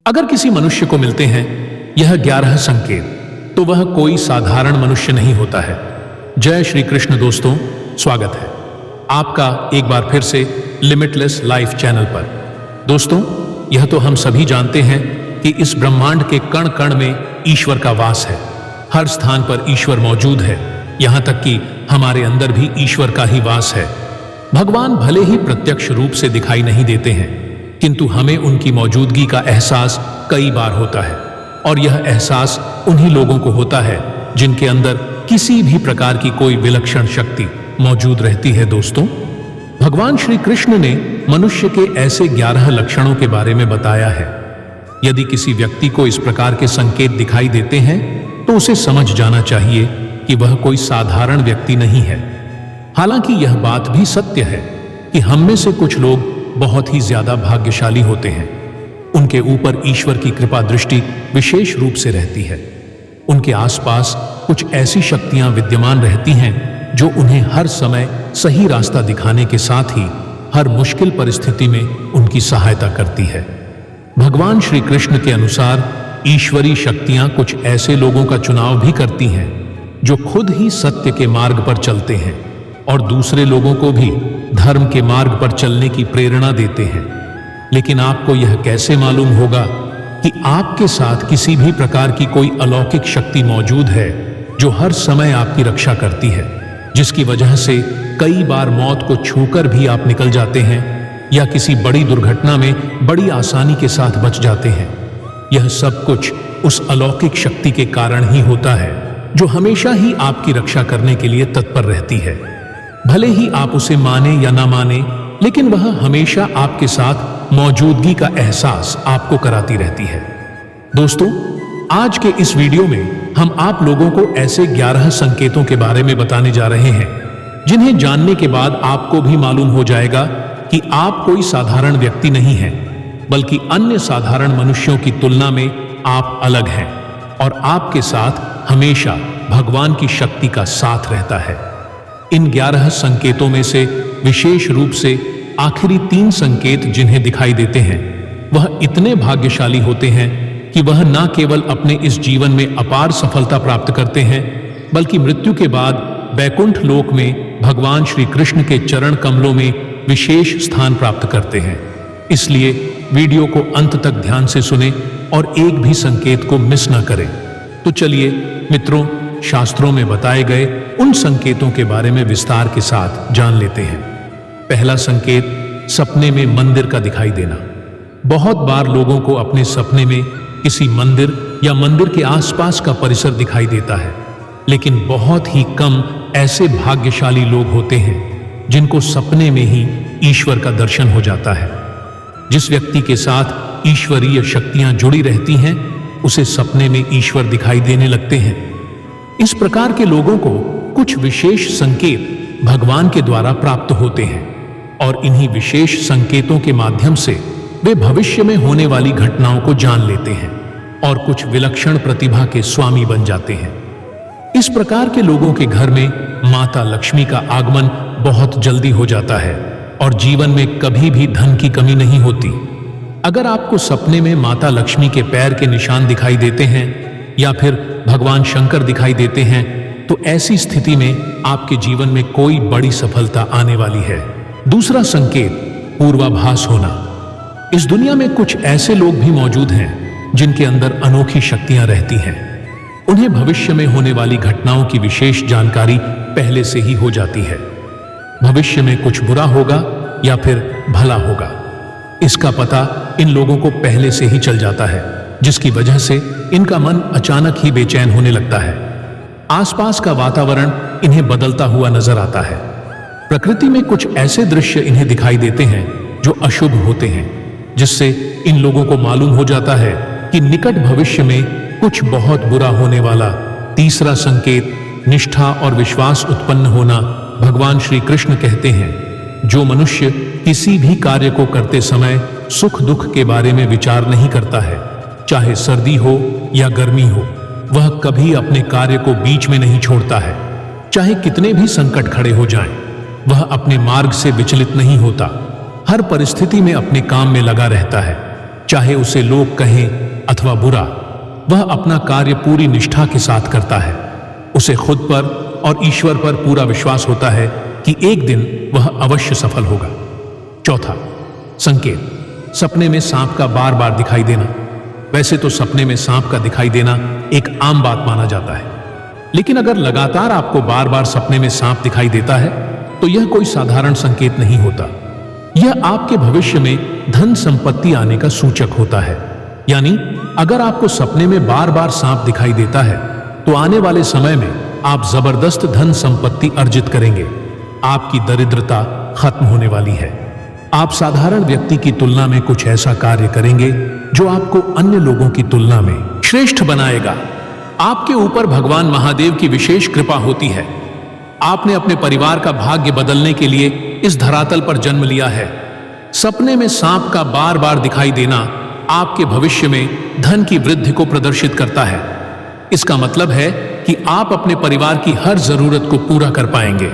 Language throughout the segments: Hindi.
अगर किसी मनुष्य को मिलते हैं यह 11 संकेत, तो वह कोई साधारण मनुष्य नहीं होता है। जय श्री कृष्ण दोस्तों, स्वागत है आपका एक बार फिर से लिमिटलेस लाइफ चैनल पर। दोस्तों, यह तो हम सभी जानते हैं कि इस ब्रह्मांड के कण कण में ईश्वर का वास है। हर स्थान पर ईश्वर मौजूद है, यहाँ तक कि हमारे अंदर भी ईश्वर का ही वास है। भगवान भले ही प्रत्यक्ष रूप से दिखाई नहीं देते हैं, किंतु हमें उनकी मौजूदगी का एहसास कई बार होता है, और यह एहसास उन्हीं लोगों को होता है जिनके अंदर किसी भी प्रकार की कोई विलक्षण शक्ति मौजूद रहती है। दोस्तों, भगवान श्री कृष्ण ने मनुष्य के ऐसे 11 लक्षणों के बारे में बताया है। यदि किसी व्यक्ति को इस प्रकार के संकेत दिखाई देते हैं तो उसे समझ जाना चाहिए कि वह कोई साधारण व्यक्ति नहीं है। हालांकि यह बात भी सत्य है कि हम में से कुछ लोग बहुत ही ज्यादा भाग्यशाली होते हैं। उनके ऊपर ईश्वर की कृपा दृष्टि विशेष रूप से रहती है। उनके आसपास कुछ ऐसी शक्तियां विद्यमान रहती हैं जो उन्हें हर समय सही रास्ता दिखाने के साथ ही हर मुश्किल परिस्थिति में उनकी सहायता करती है। भगवान श्री कृष्ण के अनुसार ईश्वरीय शक्तियां कुछ ऐसे लोगों का चुनाव भी करती हैं जो खुद ही सत्य के मार्ग पर चलते हैं और दूसरे लोगों को भी धर्म के मार्ग पर चलने की प्रेरणा देते हैं। लेकिन आपको यह कैसे मालूम होगा कि आपके साथ किसी भी प्रकार की कोई अलौकिक शक्ति मौजूद है जो हर समय आपकी रक्षा करती है, जिसकी वजह से कई बार मौत को छूकर भी आप निकल जाते हैं या किसी बड़ी दुर्घटना में बड़ी आसानी के साथ बच जाते हैं। यह सब कुछ उस अलौकिक शक्ति के कारण ही होता है जो हमेशा ही आपकी रक्षा करने के लिए तत्पर रहती है। भले ही आप उसे माने या ना माने, लेकिन वह हमेशा आपके साथ मौजूदगी का एहसास आपको कराती रहती है। दोस्तों, आज के इस वीडियो में हम आप लोगों को ऐसे 11 संकेतों के बारे में बताने जा रहे हैं जिन्हें जानने के बाद आपको भी मालूम हो जाएगा कि आप कोई साधारण व्यक्ति नहीं हैं, बल्कि अन्य साधारण मनुष्यों की तुलना में आप अलग हैं और आपके साथ हमेशा भगवान की शक्ति का साथ रहता है। इन 11 संकेतों में से विशेष रूप से आखिरी 3 संकेत जिन्हें दिखाई देते हैं वह इतने भाग्यशाली होते हैं कि वह न केवल अपने इस जीवन में अपार सफलता प्राप्त करते हैं, बल्कि मृत्यु के बाद वैकुंठ लोक में भगवान श्री कृष्ण के चरण कमलों में विशेष स्थान प्राप्त करते हैं। इसलिए वीडियो को अंत तक ध्यान से सुने और एक भी संकेत को मिस न करें। तो चलिए मित्रों, शास्त्रों में बताए गए उन संकेतों के बारे में विस्तार के साथ जान लेते हैं। पहला संकेत, सपने में मंदिर का दिखाई देना। बहुत बार लोगों को अपने सपने में किसी मंदिर या मंदिर के आसपास का परिसर दिखाई देता है, लेकिन बहुत ही कम ऐसे भाग्यशाली लोग होते हैं जिनको सपने में ही ईश्वर का दर्शन हो जाता है। जिस व्यक्ति के साथ ईश्वरीय शक्तियां जुड़ी रहती हैं उसे सपने में ईश्वर दिखाई देने लगते हैं। इस प्रकार के लोगों को कुछ विशेष संकेत भगवान के द्वारा प्राप्त होते हैं और इन्हीं विशेष संकेतों के माध्यम से वे भविष्य में होने वाली घटनाओं को जान लेते हैं और कुछ विलक्षण प्रतिभा के स्वामी बन जाते हैं। इस प्रकार के लोगों के घर में माता लक्ष्मी का आगमन बहुत जल्दी हो जाता है और जीवन में कभी भी धन की कमी नहीं होती। अगर आपको सपने में माता लक्ष्मी के पैर के निशान दिखाई देते हैं या फिर भगवान शंकर दिखाई देते हैं तो ऐसी स्थिति में आपके जीवन में कोई बड़ी सफलता आने वाली है। दूसरा संकेत, पूर्वाभास होना। इस दुनिया में कुछ ऐसे लोग भी मौजूद हैं जिनके अंदर अनोखी शक्तियां रहती हैं। उन्हें भविष्य में होने वाली घटनाओं की विशेष जानकारी पहले से ही हो जाती है। भविष्य में कुछ बुरा होगा या फिर भला होगा, इसका पता इन लोगों को पहले से ही चल जाता है, जिसकी वजह से इनका मन अचानक ही बेचैन होने लगता है। आसपास का वातावरण इन्हें बदलता हुआ नजर आता है। प्रकृति में कुछ ऐसे दृश्य इन्हें दिखाई देते हैं जो अशुभ होते हैं, जिससे इन लोगों को मालूम हो जाता है कि निकट भविष्य में कुछ बहुत बुरा होने वाला। तीसरा संकेत, निष्ठा और विश्वास उत्पन्न होना। भगवान श्री कृष्ण कहते हैं, जो मनुष्य किसी भी कार्य को करते समय सुख दुख के बारे में विचार नहीं करता है, चाहे सर्दी हो या गर्मी हो, वह कभी अपने कार्य को बीच में नहीं छोड़ता है। चाहे कितने भी संकट खड़े हो जाएं, वह अपने मार्ग से विचलित नहीं होता, हर परिस्थिति में अपने काम में लगा रहता है। चाहे उसे लोग कहें अथवा बुरा। वह अपना कार्य पूरी निष्ठा के साथ करता है। उसे खुद पर और ईश्वर पर पूरा विश्वास होता है कि एक दिन वह अवश्य सफल होगा। चौथा, संकेत। सपने में सांप का बार बार दिखाई देना। वैसे तो सपने में सांप का दिखाई देना एक आम बात माना जाता है, लेकिन अगर लगातार आपको बार बार सपने में सांप दिखाई देता है तो यह कोई साधारण संकेत नहीं होता। यह आपके भविष्य में धन संपत्ति आने का सूचक होता है। यानी अगर आपको सपने में बार बार सांप दिखाई देता है तो आने वाले समय में आप जबरदस्त धन संपत्ति अर्जित करेंगे। आपकी दरिद्रता खत्म होने वाली है। आप साधारण व्यक्ति की तुलना में कुछ ऐसा कार्य करेंगे जो आपको अन्य लोगों की तुलना में श्रेष्ठ बनाएगा। आपके ऊपर भगवान महादेव की विशेष कृपा होती है। आपने अपने परिवार का भाग्य बदलने के लिए इस धरातल पर जन्म लिया है। सपने में सांप का बार बार दिखाई देना आपके भविष्य में धन की वृद्धि को प्रदर्शित करता है। इसका मतलब है कि आप अपने परिवार की हर जरूरत को पूरा कर पाएंगे।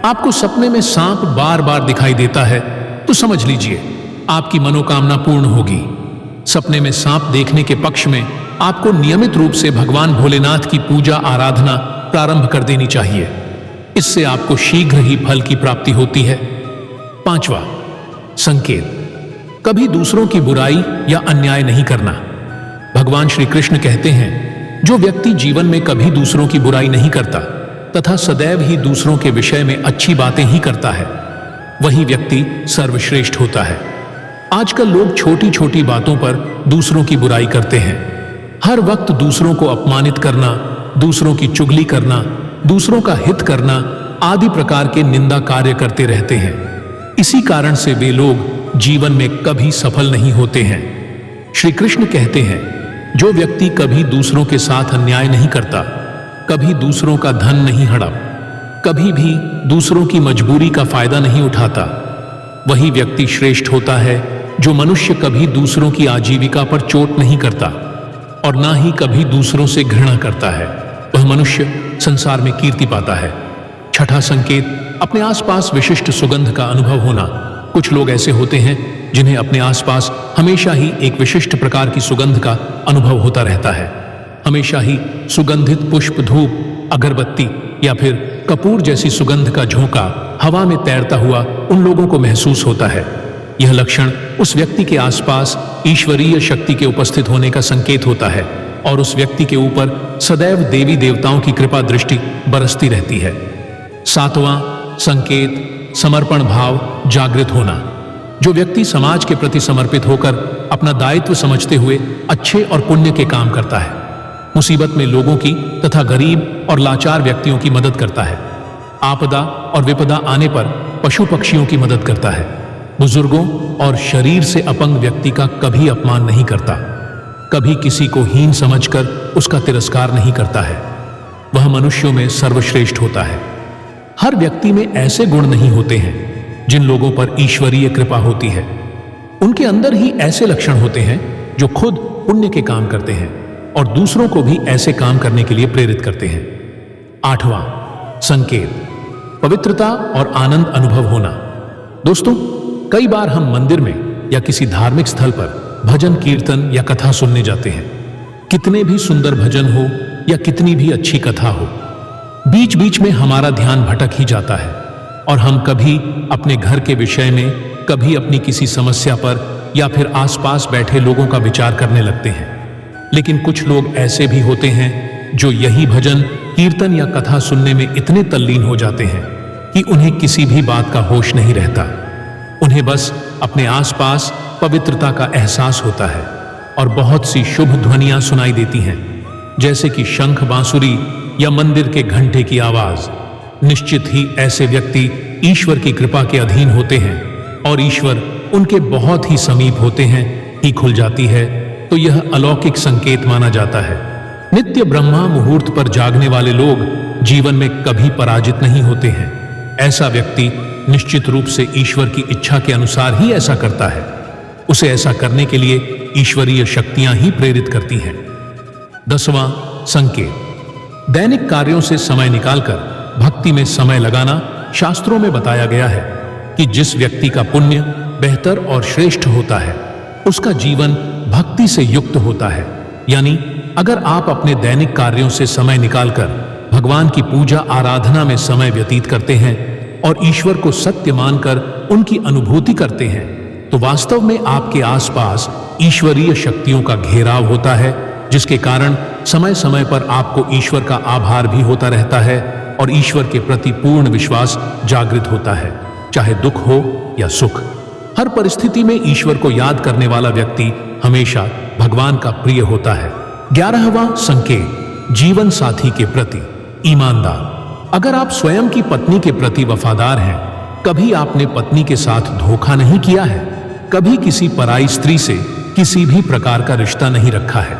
आपको सपने में सांप बार बार दिखाई देता है तो समझ लीजिए आपकी मनोकामना पूर्ण होगी। सपने में सांप देखने के पक्ष में आपको नियमित रूप से भगवान भोलेनाथ की पूजा आराधना प्रारंभ कर देनी चाहिए। इससे आपको शीघ्र ही फल की प्राप्ति होती है। पांचवा, संकेत। कभी दूसरों की बुराई या अन्याय नहीं करना। भगवान श्री कृष्ण कहते हैं, जो व्यक्ति जीवन में कभी दूसरों की बुराई नहीं करता तथा सदैव ही दूसरों के विषय में अच्छी बातें ही करता है, वही व्यक्ति सर्वश्रेष्ठ होता है। आजकल लोग छोटी छोटी बातों पर दूसरों की बुराई करते हैं। हर वक्त दूसरों को अपमानित करना, दूसरों की चुगली करना, दूसरों का हित करना आदि प्रकार के निंदा कार्य करते रहते हैं। इसी कारण से वे लोग जीवन में कभी सफल नहीं होते हैं। श्री कृष्ण कहते हैं, जो व्यक्ति कभी दूसरों के साथ अन्याय नहीं करता, कभी दूसरों का धन नहीं हड़प, कभी भी दूसरों की मजबूरी का फायदा नहीं उठाता, वही व्यक्ति श्रेष्ठ होता है। जो मनुष्य कभी दूसरों की आजीविका पर चोट नहीं करता और ना ही कभी दूसरों से घृणा करता है, वह मनुष्य संसार में कीर्ति पाता है। छठा संकेत, अपने आसपास विशिष्ट सुगंध का अनुभव होना। कुछ लोग ऐसे होते हैं जिन्हें अपने आसपास हमेशा ही एक विशिष्ट प्रकार की सुगंध का अनुभव होता रहता है। हमेशा ही सुगंधित पुष्प, धूप, अगरबत्ती या फिर कपूर जैसी सुगंध का झोंका हवा में तैरता हुआ उन लोगों को महसूस होता है। यह लक्षण उस व्यक्ति के आसपास ईश्वरीय शक्ति के उपस्थित होने का संकेत होता है और उस व्यक्ति के ऊपर सदैव देवी देवताओं की कृपा दृष्टि बरसती रहती है। सातवां संकेत, समर्पण भाव जागृत होना। जो व्यक्ति समाज के प्रति समर्पित होकर अपना दायित्व समझते हुए अच्छे और पुण्य के काम करता है, मुसीबत में लोगों की तथा गरीब और लाचार व्यक्तियों की मदद करता है, आपदा और विपदा आने पर पशु पक्षियों की मदद करता है, बुजुर्गों और शरीर से अपंग व्यक्ति का कभी अपमान नहीं करता, कभी किसी को हीन समझकर उसका तिरस्कार नहीं करता है, वह मनुष्यों में सर्वश्रेष्ठ होता है। हर व्यक्ति में ऐसे गुण नहीं होते हैं जिन लोगों पर ईश्वरीय कृपा होती है। उनके अंदर ही ऐसे लक्षण होते हैं जो खुद पुण्य के काम करते हैं और दूसरों को भी ऐसे काम करने के लिए प्रेरित करते हैं। आठवां संकेत, पवित्रता और आनंद अनुभव होना। दोस्तों, कई बार हम मंदिर में या किसी धार्मिक स्थल पर भजन कीर्तन या कथा सुनने जाते हैं। कितने भी सुंदर भजन हो या कितनी भी अच्छी कथा हो, बीच बीच में हमारा ध्यान भटक ही जाता है और हम कभी अपने घर के विषय में, कभी अपनी किसी समस्या पर या फिर आसपास बैठे लोगों का विचार करने लगते हैं। लेकिन कुछ लोग ऐसे भी होते हैं जो यही भजन कीर्तन या कथा सुनने में इतने तल्लीन हो जाते हैं कि उन्हें किसी भी बात का होश नहीं रहता। उन्हें बस अपने आसपास पवित्रता का एहसास होता है और बहुत सी शुभ ध्वनियां सुनाई देती हैं, जैसे कि शंख, बांसुरी या मंदिर के घंटे की आवाज। निश्चित ही ऐसे व्यक्ति ईश्वर की कृपा के अधीन होते हैं और ईश्वर उनके बहुत ही समीप होते हैं ही खुल जाती है, तो यह अलौकिक संकेत माना जाता है। नित्य ब्रह्मा मुहूर्त पर जागने वाले लोग जीवन में कभी पराजित नहीं होते हैं। ऐसा व्यक्ति निश्चित रूप से ईश्वर की इच्छा के अनुसार ही ऐसा करता है। उसे ऐसा करने के लिए ईश्वरीय शक्तियां ही प्रेरित करती हैं। 10वां संकेत, दैनिक कार्यों से समय निकालकर भक्ति में समय लगाना। शास्त्रों में बताया गया है कि जिस व्यक्ति का पुण्य बेहतर और श्रेष्ठ होता है, उसका जीवन भक्ति से युक्त होता है। यानी अगर आप अपने दैनिक कार्यों से समय निकालकर भगवान की पूजा आराधना में समय व्यतीत करते हैं और ईश्वर को सत्य मानकर उनकी अनुभूति करते हैं, तो वास्तव में आपके आसपास ईश्वरीय शक्तियों का घेराव होता है, जिसके कारण समय समय पर आपको ईश्वर का आभार भी होता रहता है और ईश्वर के प्रति पूर्ण विश्वास जागृत होता है, चाहे दुख हो या सुख। हर परिस्थिति में ईश्वर को याद करने वाला व्यक्ति हमेशा भगवान का प्रिय होता है। 11वां संकेत, जीवन साथी के प्रति ईमानदार। अगर आप स्वयं की पत्नी के प्रति वफादार हैं, कभी आपने पत्नी के साथ धोखा नहीं किया है, कभी किसी पराई स्त्री से किसी भी प्रकार का रिश्ता नहीं रखा है,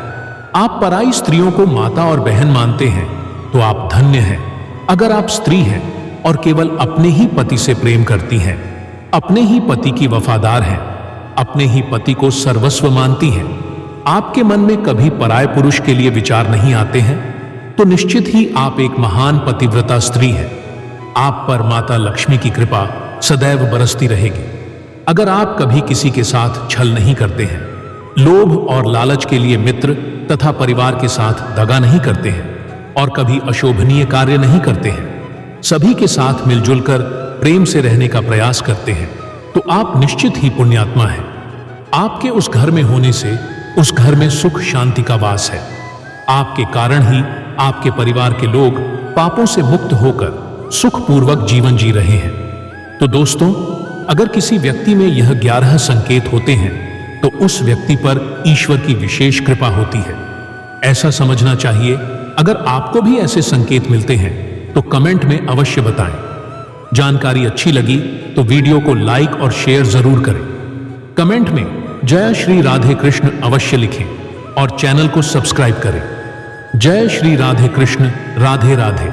आप पराई स्त्रियों को माता और बहन मानते हैं, तो आप धन्य हैं। अगर आप स्त्री हैं और केवल अपने ही पति से प्रेम करती हैं, अपने ही पति की वफादार हैं, अपने ही पति को सर्वस्व मानती हैं, आपके मन में कभी पराये पुरुष के लिए विचार नहीं आते हैं, तो निश्चित ही आप एक महान पतिव्रता स्त्री हैं। आप पर माता लक्ष्मी की कृपा सदैव बरसती रहेगी। अगर आप कभी किसी के साथ छल नहीं करते हैं, लोभ और लालच के लिए मित्र तथा परिवार के साथ दगा नहीं करते हैं और कभी अशोभनीय कार्य नहीं करते हैं, सभी के साथ मिलजुल कर प्रेम से रहने का प्रयास करते हैं, तो आप निश्चित ही पुण्यात्मा हैं। आपके उस घर में होने से उस घर में सुख शांति का वास है। आपके कारण ही आपके परिवार के लोग पापों से मुक्त होकर सुखपूर्वक जीवन जी रहे हैं। तो दोस्तों, अगर किसी व्यक्ति में यह 11 संकेत होते हैं, तो उस व्यक्ति पर ईश्वर की विशेष कृपा होती है, ऐसा समझना चाहिए। अगर आपको भी ऐसे संकेत मिलते हैं तो कमेंट में अवश्य बताएं। जानकारी अच्छी लगी तो वीडियो को लाइक और शेयर जरूर करें। कमेंट में जय श्री राधे कृष्ण अवश्य लिखें और चैनल को सब्सक्राइब करें। जय श्री राधे कृष्ण, राधे राधे।